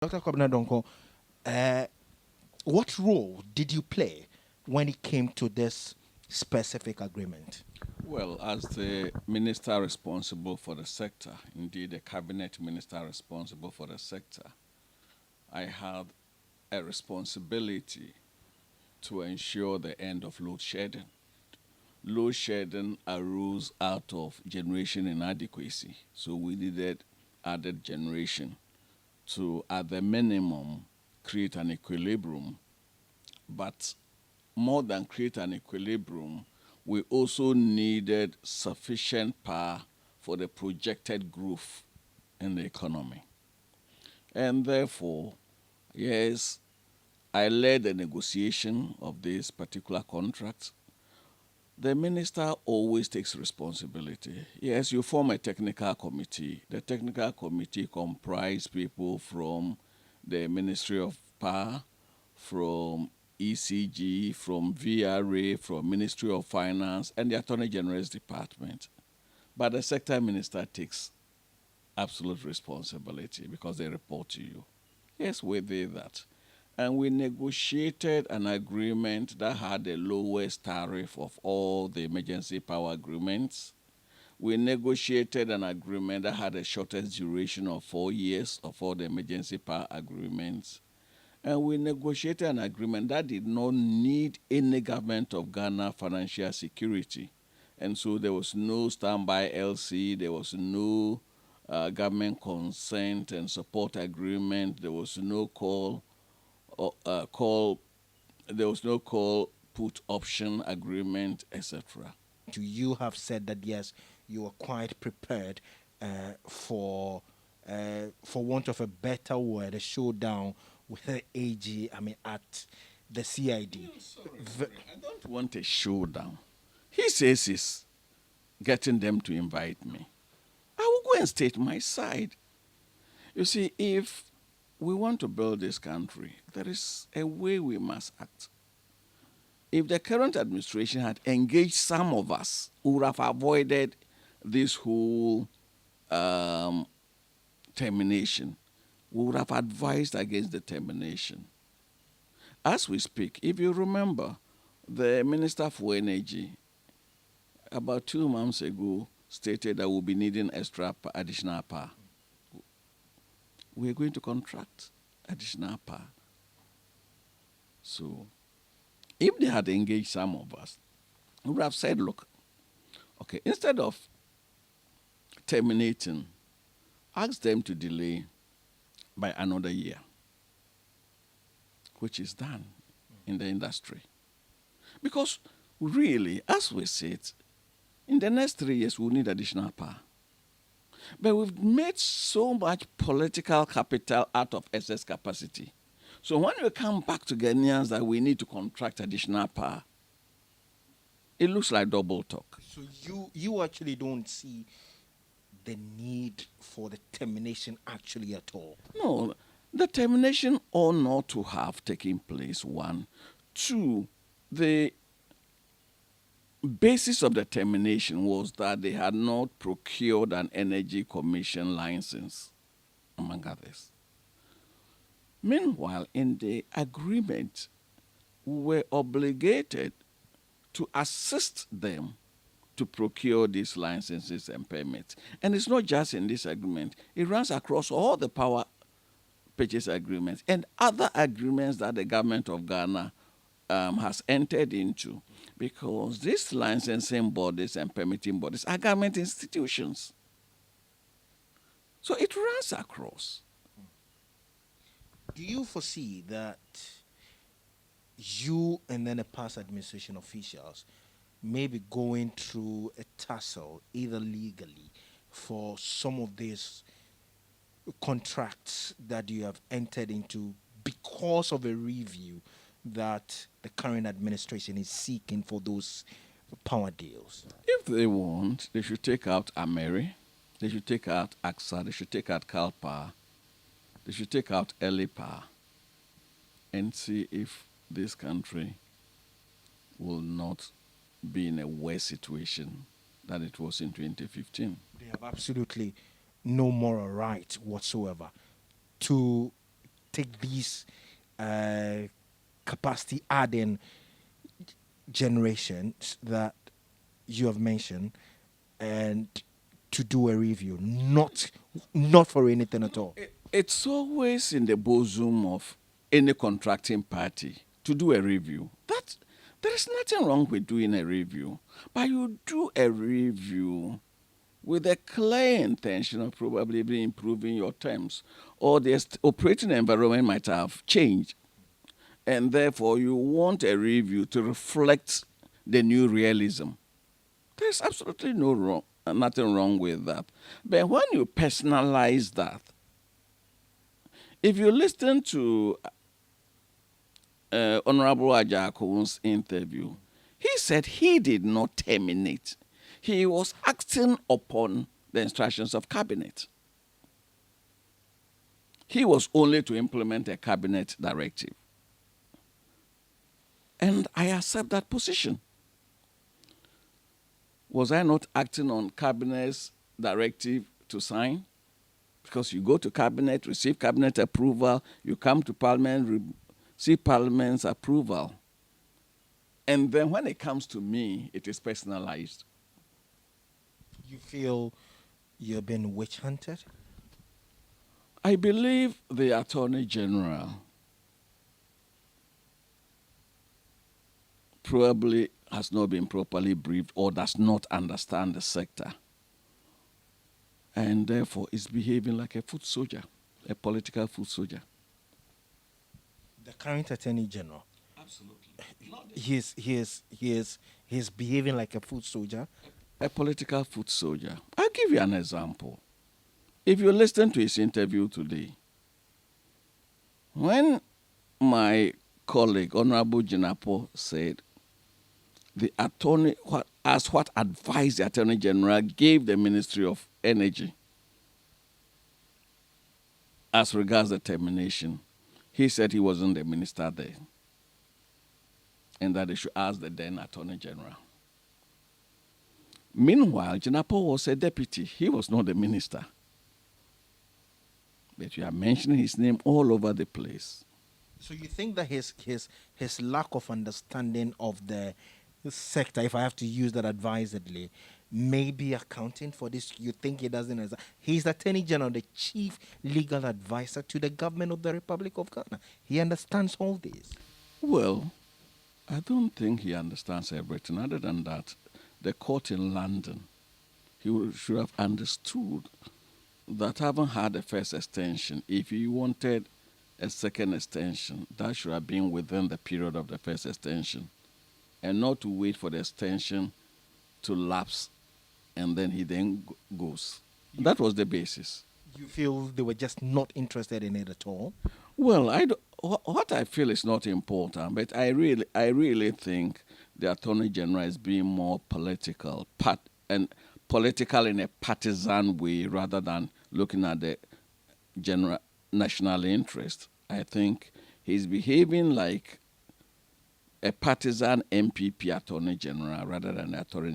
Dr. Kobna Donko, uh, what role did you play when it came to this specific agreement? Well, as the minister responsible for the sector, indeed the cabinet minister responsible for the sector, I had a responsibility to ensure the end of load shedding. Load shedding arose out of generation inadequacy, so we needed added generation to, at the minimum, create an equilibrium. But more than create an equilibrium, we also needed sufficient power for the projected growth in the economy. And therefore, yes, I led the negotiation of this particular contract. The minister always takes responsibility. Yes, you form a technical committee. The technical committee comprises people from the Ministry of Power, from ECG, from VRA, from Ministry of Finance, and the Attorney General's Department. But the sector minister takes absolute responsibility because they report to you. Yes, we did that. And we negotiated an agreement that had the lowest tariff of all the emergency power agreements. We negotiated an agreement that had the shortest duration of 4 years of all the emergency power agreements. And we negotiated an agreement that did not need any government of Ghana financial security. And so there was no standby LC, there was no government consent and support agreement, there was no call, there was no call put option agreement, etc. You have said that yes, you are quite prepared for want of a better word, a showdown with the AG. I mean, at the CID. No, sorry. I don't want a showdown. He says he's getting them to invite me. I will go and state my side. You see, if we want to build this country, there is a way we must act. If the current administration had engaged some of us, we would have avoided this whole termination. We would have advised against the termination. As we speak, if you remember, the Minister for Energy about 2 months ago stated that we'll be needing additional power. We're going to contract additional power. So if they had engaged some of us, we would have said, look, okay, instead of terminating, ask them to delay by another year, which is done in the industry. Because really, as we see it, in the next 3 years, we'll need additional power. But we've made so much political capital out of excess capacity. So when we come back to Ghanaians that we need to contract additional power, it looks like double talk. So you actually don't see the need for the termination actually at all. No, the termination ought not to have taken place, one. Two, the basis of the termination was that they had not procured an energy commission license, among others. Meanwhile, in the agreement, we were obligated to assist them to procure these licenses and permits. And it's not just in this agreement, it runs across all the power purchase agreements and other agreements that the government of Ghana has entered into, because these licensing bodies and permitting bodies are government institutions. So it runs across. Do you foresee that you and then the past administration officials may be going through a tussle, either legally, for some of these contracts that you have entered into because of a review that the current administration is seeking for those power deals? If they want, they should take out Ameri, they should take out AXA, they should take out CalPower, they should take out Power, and see if this country will not be in a worse situation than it was in 2015. They have absolutely no moral right whatsoever to take these uh, capacity adding generations that you have mentioned and to do a review, not for anything at all. It's always in the bosom of any contracting party to do a review. That there is nothing wrong with doing a review, but you do a review with a clear intention of probably improving your terms, or the operating environment might have changed, and therefore you want a review to reflect the new realism. There's absolutely nothing wrong with that. But when you personalize that, if you listen to Honorable Ajakun's interview, he said he did not terminate. He was acting upon the instructions of cabinet. He was only to implement a cabinet directive. And I accept that position. Was I not acting on cabinet's directive to sign? Because you go to cabinet, receive cabinet approval, you come to parliament, receive parliament's approval. And then when it comes to me, it is personalized. You feel you've been witch hunted? I believe the Attorney General probably has not been properly briefed or does not understand the sector, and therefore is behaving like a foot soldier, a political foot soldier. The current Attorney General, Absolutely. he's behaving like a foot soldier. A political foot soldier. I'll give you an example. If you listen to his interview today, when my colleague, Honorable Jinapo, said the attorney, what advice the Attorney General gave the Ministry of Energy as regards the termination, he said he wasn't the minister there and that they should ask the then Attorney General. Meanwhile, Jinapo was a deputy. He was not the minister. But you are mentioning his name all over the place. So you think that his lack of understanding of the sector, if I have to use that advisedly, may be accounting for this? You think he doesn't? He's the Attorney General, the chief legal advisor to the government of the Republic of Ghana. He understands all this. Well, I don't think he understands everything. Other than that, the court in London, he should have understood that having had a first extension, if he wanted a second extension, that should have been within the period of the first extension, and not to wait for the extension to lapse and then he then goes. That was the basis. You feel they were just not interested in it at all? Well, what I feel is not important, but I really think the Attorney General is being more political and political in a partisan way rather than looking at the general national interest. I think he's behaving like a partisan MPP Attorney General rather than Attorney